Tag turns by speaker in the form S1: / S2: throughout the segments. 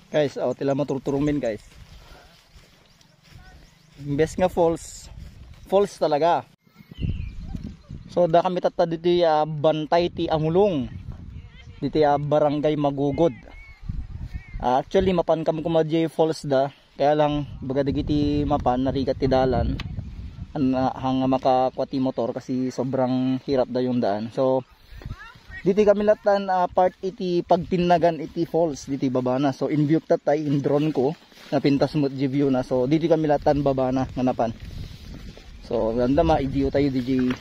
S1: Guys, tila maturuturumin guys. Imbes nga falls talaga. So da kami tata dito bantay ti Amulong. Dito barangay Magugod. Actually mapan kam kumadjay falls da. Kaya lang baga dagiti mapan narigat ti dalan. Hanga makakwati motor kasi sobrang hirap da yung daan. So dito kami latan part iti pagpinnagan iti falls dito baba na. So in view tatay in drone ko napintas mo di view na. So dito kami latan baba na nganapan. So ganda ma-view tayo di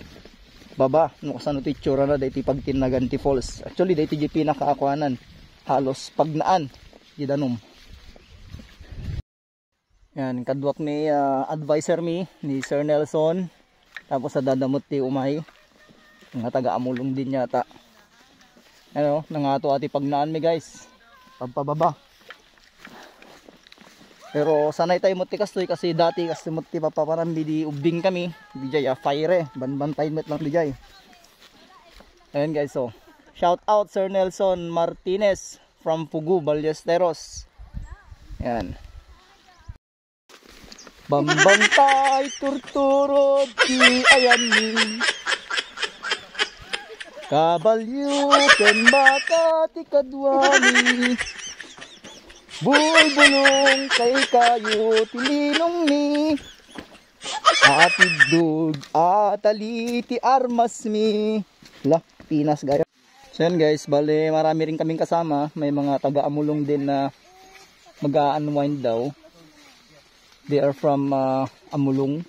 S1: baba no kasano ti itsura na dito pagpinnagan ti falls. Actually dito di pinakaakwanan halos pagnaan di danom. Yan kadwak ni advisor mi ni Sir Nelson. Tapos sa dadamot ti umay nga taga Amulong din yata. Ano, nangato ati pagnaan mi guys. Pagpababa. Pero sanay tayo muti kastoy kasi dati kasi muti papaparambi di ubing kami. Di jay fire banbantay met lang di jay. Ayun guys, so shout out Sir Nelson Martinez from Pugu, Ballesteros. Yan. Bambantay turturod di ayan ni kabalyo ken baka ti kadwani bulbulong kay kayo tilinong ni atidug atali ti armas mi la Pinas gaya. So yan guys, bale marami rin kaming kasama, may mga taga Amulong din na mag-unwind daw. They are from Amulong.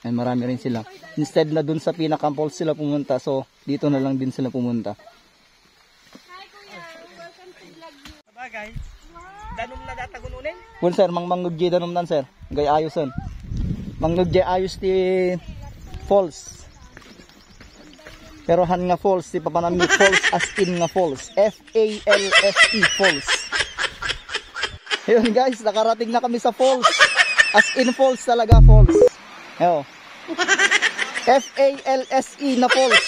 S1: Ay marami rin sila. Instead na dun sa pinaka-falls sila pumunta, so dito na lang din sila pumunta.
S2: Hi kuya, welcome to vlog you. Sabagay. Danom na datagununin?
S1: Kun sir, mangnugje danom nan sir. Gay ayoson. Mangnugje ayos ti falls. Pero han nga falls ti papanami falls as in nga falls. F-A-L-S-E falls. Ayun guys, nakarating na kami sa falls. As in falls talaga falls. Ayo. F-A-L-S-E na falls.